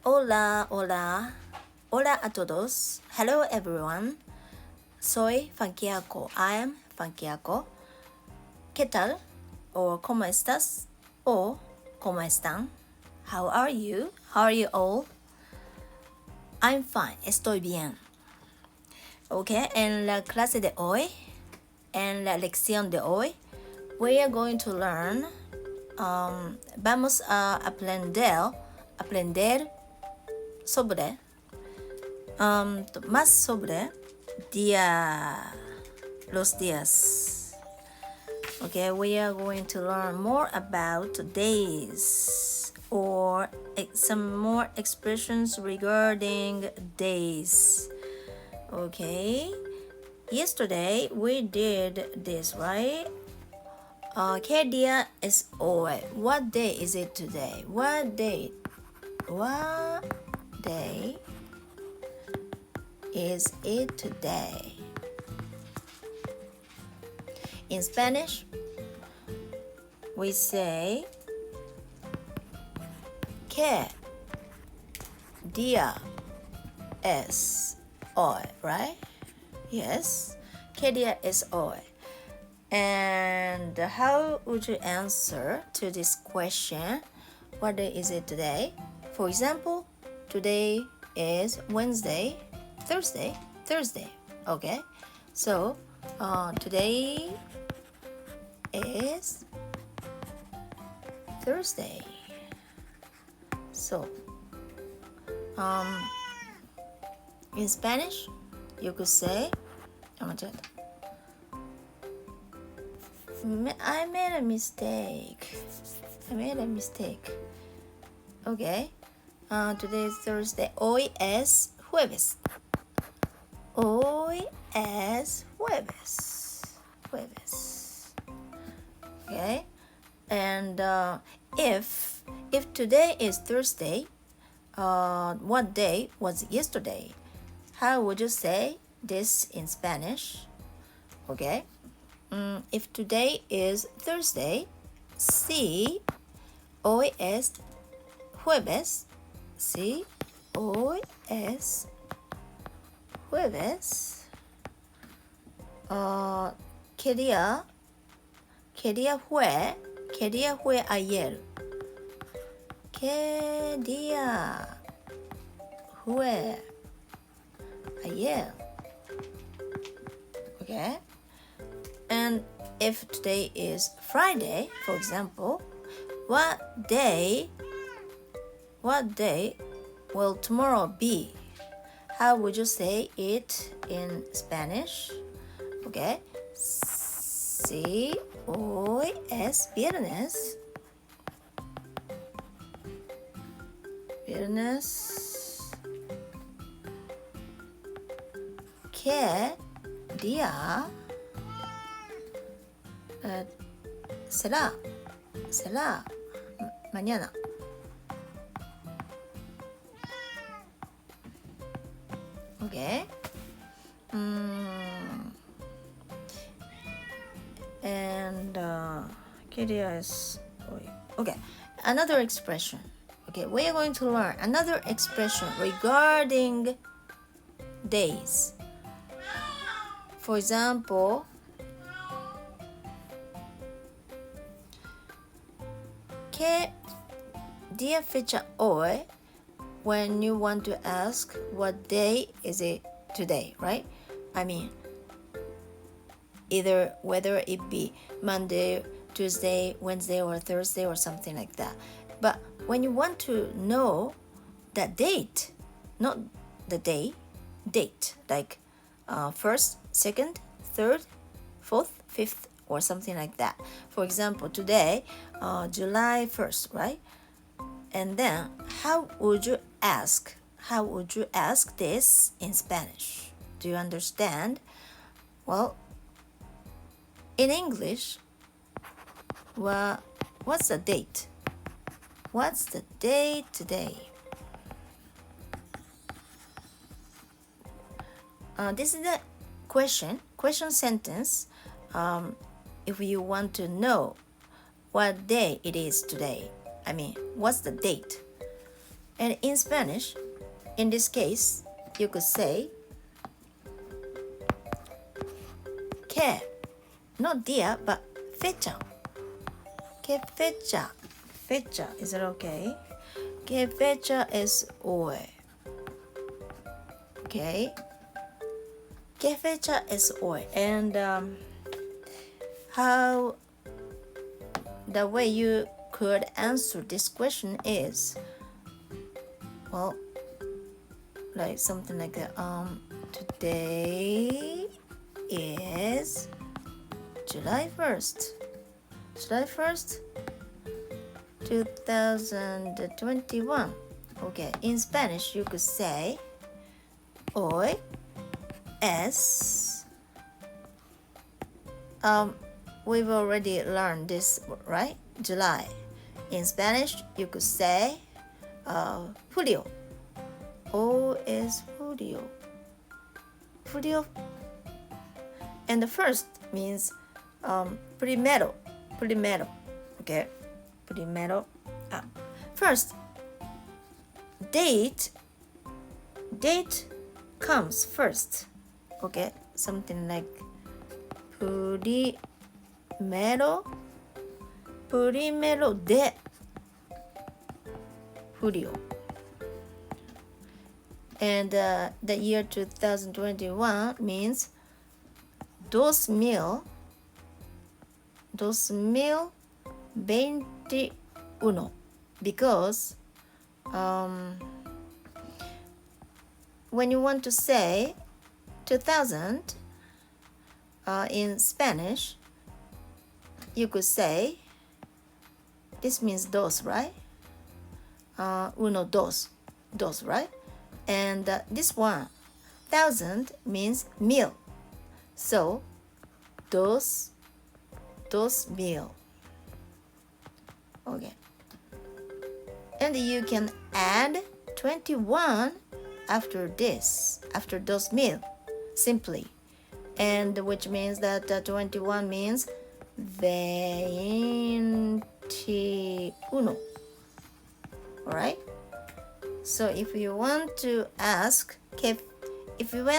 Hola, hola, hola a todos. Hello everyone. Soy Funky Aco. I am Funky Aco. ¿Qué tal? O ¿cómo estás? O ¿cómo están? How are you? How are you all? I'm fine. Estoy bien. Okay, en la clase de hoy, en la lección de hoy, we are going to learn, vamos a aprender sobre, más sobre los días. Okay, we are going to learn more about days or some more expressions regarding days. Okay, yesterday we did this, right? ¿Qué día es hoy? What day is it today? What day is it today? In Spanish, we say ¿Qué día es hoy? Right? Yes. ¿Qué día es hoy? And how would you answer to this question? What day is it today? For example, today is Wednesday, Thursday. Okay? So, today is Thursday. So, in Spanish, you could say, I made a mistake. Okay. Today is Thursday. Hoy es jueves. Okay. And if today is Thursday, what day was yesterday? How would you say this in Spanish? Okay. If today is Thursday, sí, hoy es jueves. Sí, hoy es jueves. ¿Qué día fue? ¿Qué día fue ayer? ¿Qué día fue ayer? Okay. And if today is Friday, for example, what day will tomorrow be? How would you say it in Spanish? Okay. Sí, hoy es viernes. ¿Qué día será mañana? Okay. And ¿qué día es hoy? Okay. Another expression. Okay, we are going to learn another expression regarding days. For example, ¿Qué día fecha hoy? When you want to ask what day is it today, right? I mean, either whether it be Monday, Tuesday, Wednesday, or Thursday, or something like that. But when you want to know the date, not the day, date, like first, second, third, fourth, fifth, or something like that. For example, today, July 1st, right? And then, how would you ask this in Spanish? Do you understand? Well, in English, what's the date? What's the date today? This is the question sentence. If you want to know what day it is today, I mean, what's the date? And in Spanish, in this case, you could say que, not día, but fecha. Que fecha. Fecha, is it okay? Que fecha es hoy. Okay. Que fecha es hoy. And how the way you could answer this question is, well, like something like that. Today is July 1st. July 1st, 2021. Okay, in Spanish you could say hoy es we've already learned this, right? July. In Spanish you could say Julio. O es Julio. Julio. And the first means primero. Primero. Okay. Primero. First, date comes first. Okay. Something like primero de Julio. And the year 2021 means 2021 because when you want to say 2000 in Spanish, you could say, this means dos, right? Uno, dos, right? And this one, 1000 means mil. So, dos mil. Okay. And you can add 21 after this, after dos mil, simply. And which means that 21 means 21. Alright? So if you want to ask, if you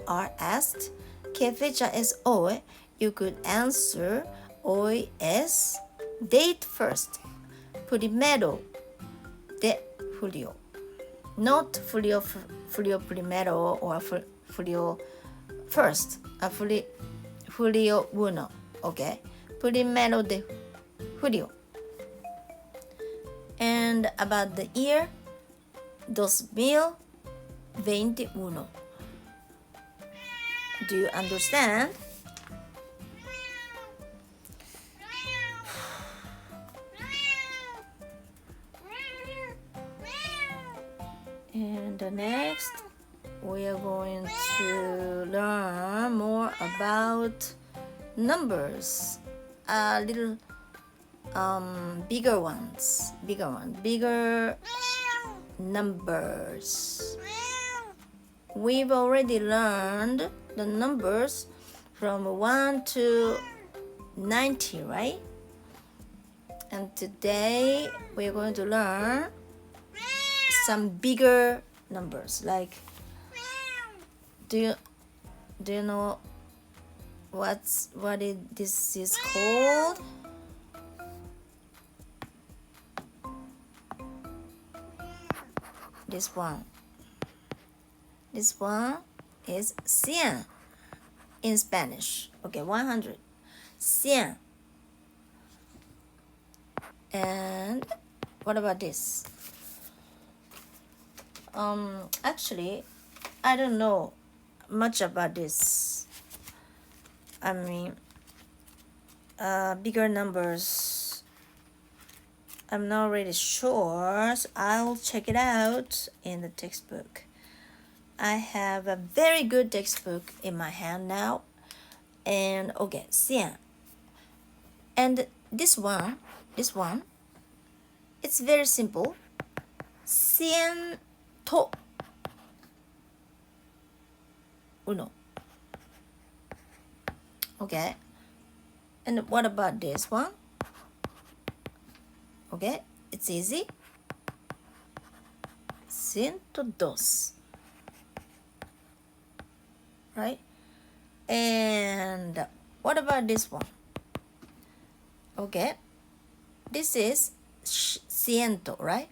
are asked, ¿qué fecha es hoy? You could answer, hoy es date first, primero de julio. Not julio primero or julio first, julio uno, okay? Primero de julio. And about the year, 2021. Do you understand? And next, we are going to learn more about numbers. A little bigger numbers. We've already learned the numbers from 1 to 90, right? And today we're going to learn some bigger numbers. Like, do you know what this is called? This one is 100 in Spanish. Okay, 100. 100. And what about this? Actually, I don't know much about this. I mean, bigger numbers, I'm not really sure, so I'll check it out in the textbook. I have a very good textbook in my hand now. And okay, 100. And this one, it's very simple. 100. Uno. Okay. And what about this one? Okay, it's easy. 102. Right? And what about this one? Okay, this is ciento, right?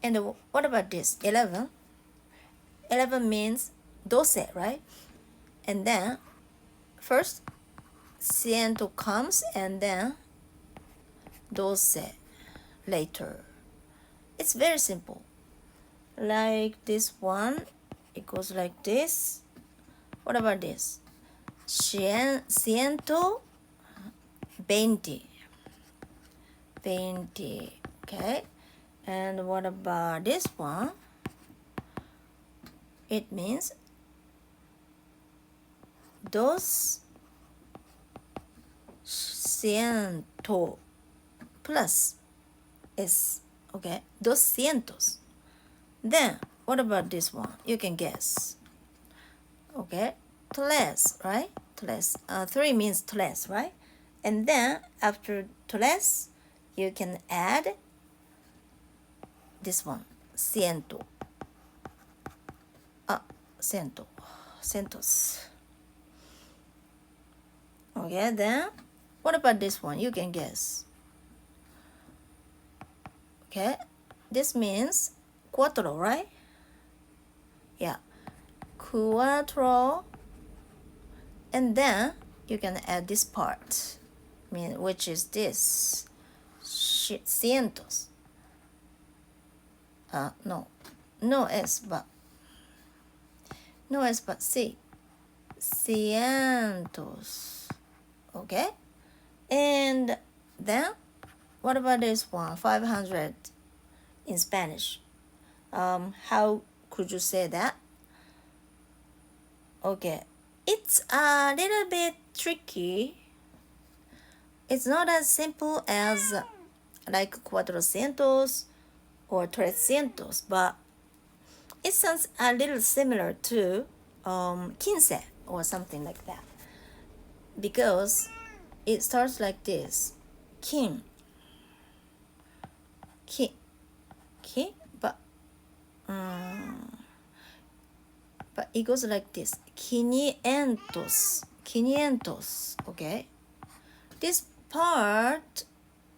And what about this? 11. 11 means 12, right? And then first ciento comes and then 12 later. It's very simple. Like this one, it goes like this. What about this? Ciento 20. 20. Okay. And what about this one? It means 200 plus S. Okay, 200. Then, what about this one? You can guess. Okay, tres, right? Tres. 3 means tres, right? And then, after tres, you can add this one, ciento. Centos. Okay, then, what about this one? You can guess. Okay, this means cuatro, right? Yeah, cuatro. And then you can add this part, which is this, cientos. No S, but C. Cientos. Okay? And then, what about this one? 500 in Spanish. How could you say that? Okay. It's a little bit tricky. It's not as simple as like cuatrocientos or trescientos, but it sounds a little similar to quince or something like that, because it starts like this, kin, but it goes like this, quinientos. Okay, this part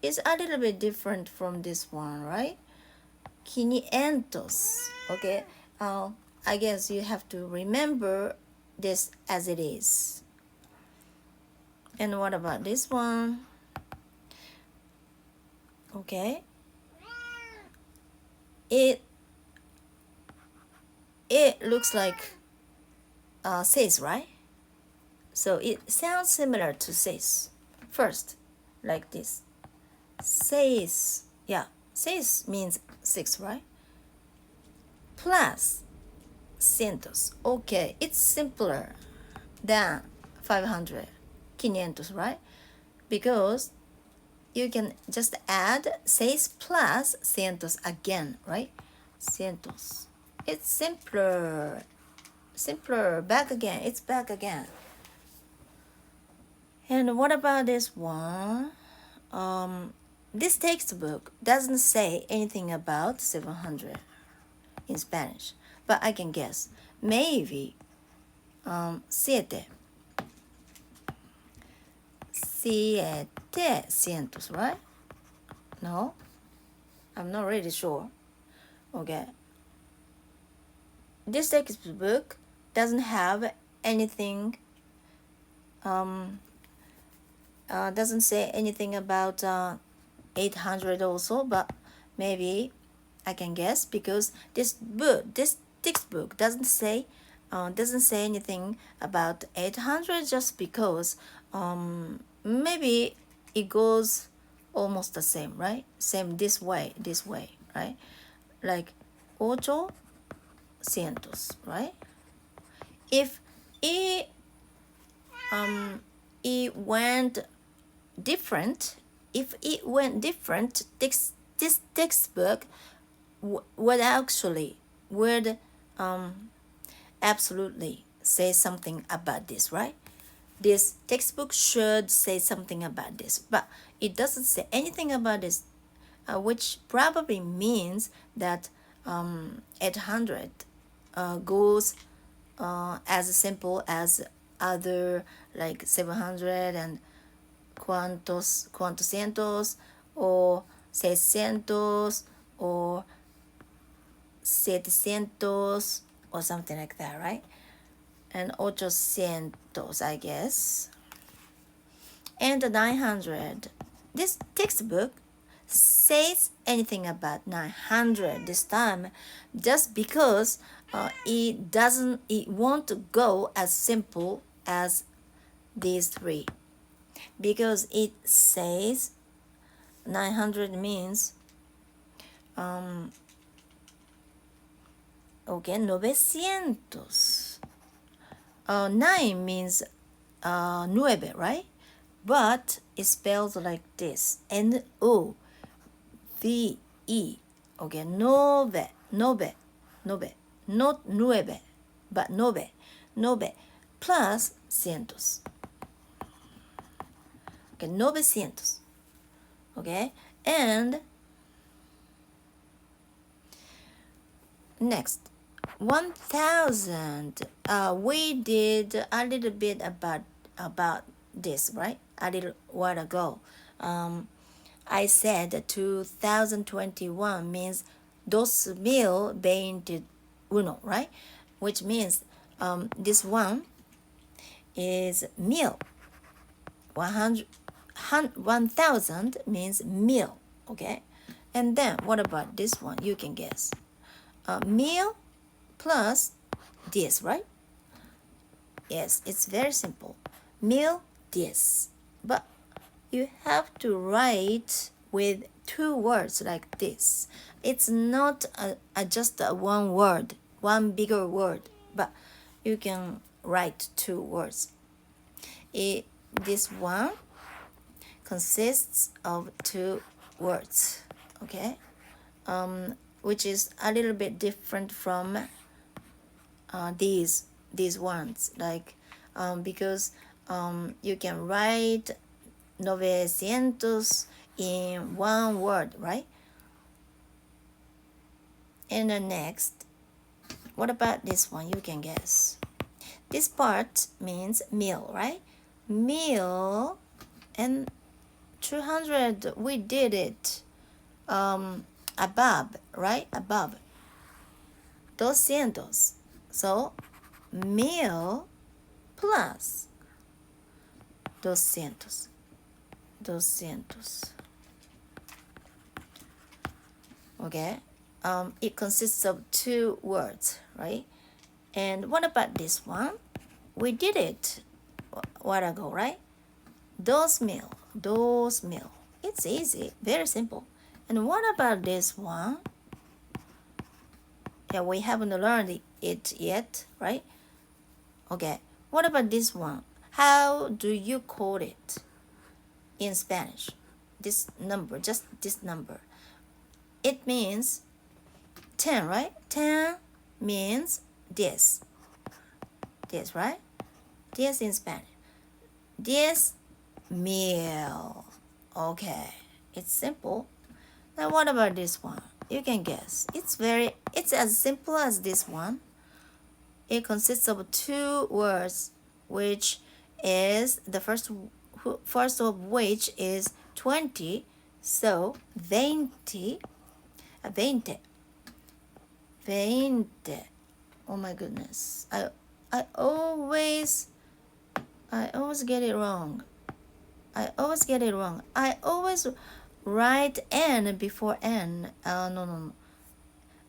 is a little bit different from this one, right? Quinientos. Okay, I guess you have to remember this as it is. And what about this one? Okay, it looks like says, right? So it sounds similar to says. First, like this, says. Yeah, says means 6, right? Plus cientos. Okay, it's simpler than 500, quinientos, right? Because you can just add seis plus cientos again, right? Cientos. It's simpler. Back again. It's back again. And what about this one? This textbook doesn't say anything about 700 in Spanish, but I can guess. Maybe siete cientos, right? No, I'm not really sure. Okay. This textbook doesn't have anything, doesn't say anything about 800 also, but maybe I can guess, because this textbook doesn't say anything about 800, just because maybe it goes almost the same, right? Same this way, right? Like 800, right? If it went different, this textbook would absolutely say something about this, right? This textbook should say something about this, but it doesn't say anything about this which probably means that 800 goes as simple as other like 700 and cuantos or 600 or 700 or something like that, right? And 800, I guess. And 900. This textbook says anything about 900 this time just because it won't go as simple as these three, because it says 900 means okay, 900. 9 means 9, right? But it's spelled like this, N-O-V-E. Okay, nove, not nueve, but nove plus cientos. Okay, 900. Okay, and next, 1000. We did a little bit about this, right? A little while ago. I said 2021 means 2021, right? Which means this one is mil. 1000 means mil, okay? And then what about this one? You can guess. Mil plus this, right? Yes, it's very simple. Mil this. But you have to write with two words like this. It's not just one word, one bigger word, but you can write two words. This one consists of two words, okay? Which is a little bit different from these ones, like because you can write 900 in one word, right? And the next, what about this one? You can guess. This part means mil, right? Mil and 200, we did it above, right? Above. 200. So, mil plus 200. Okay? It consists of two words, right? And what about this one? We did it a while ago, right? 2,000. It's easy, very simple. And what about this one? Yeah, we haven't learned it yet, right? Okay, what about this one? How do you call it in Spanish? This number, just this number. It means 10, right? 10 means this. This, right? This in Spanish. 10,000. Okay, it's simple. Now what about this one? You can guess. It's as simple as this one. It consists of two words, which is the first of which is 20. So 20. Oh my goodness. I always get it wrong. I always write N before N. No.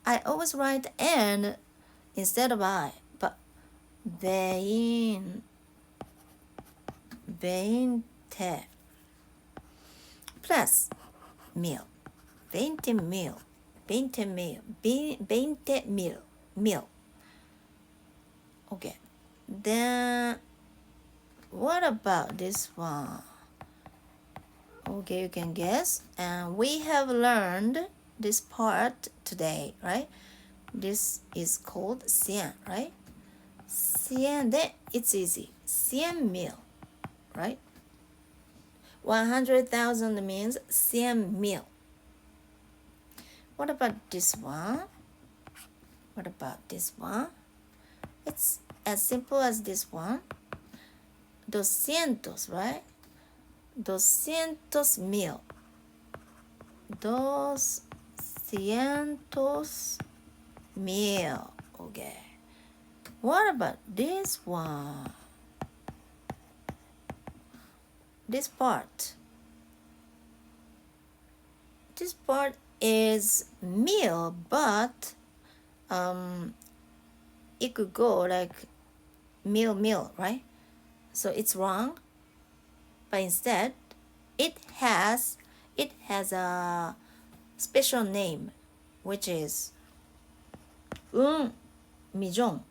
I always write N instead of I. But 20 plus mil. 20 mil. Okay. Then what about this one? Okay, you can guess. And we have learned this part today, right? This is called 100, right? 100, then it's easy. 100,000, right? 100,000 means 100,000. What about this one? What about this one? It's as simple as this one. 200, right? 200,000. 200,000. Okay. What about this one? This part. This part is meal, but it could go like meal, right? So it's wrong. But instead, it has a special name, which is un millón,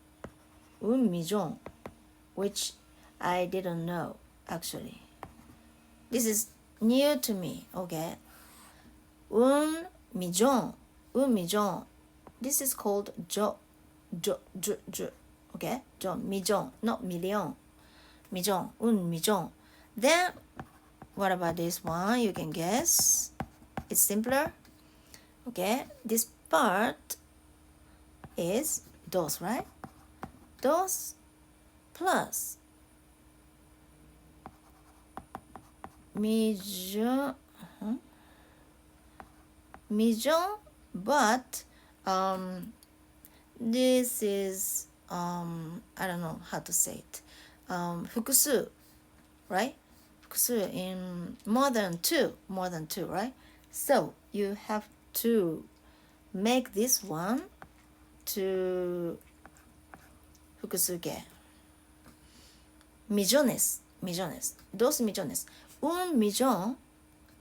which I didn't know actually. This is new to me, okay? Un millón. This is called yo, okay? Yo, millón, not million. Millón, un millón. Then, what about this one? You can guess. It's simpler. Okay, this part is dos, right? Dos plus millón, but this is I don't know how to say it. 複数, right? 複数 in more than two, right? So you have to make this one to 複数形 millones, dos millones, un millón.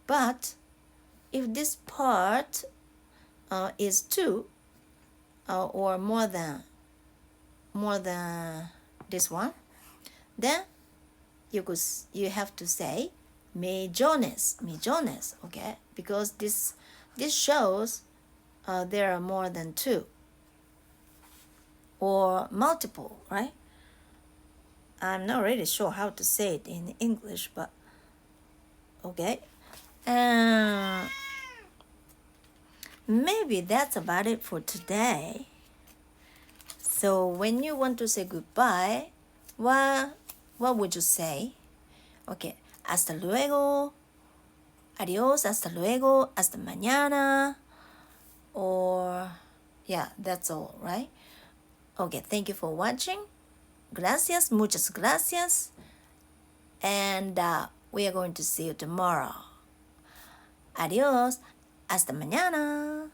But if this part is two or more than this one, then you have to say millones, okay? Because this shows there are more than two or multiple, right? I'm not really sure how to say it in English, but okay. Maybe that's about it for today. So when you want to say goodbye, what would you say? Okay, hasta luego, adiós, hasta luego, hasta mañana, or yeah, that's all, right? Okay, thank you for watching. Gracias, muchas gracias. And we are going to see you tomorrow. Adiós, hasta mañana.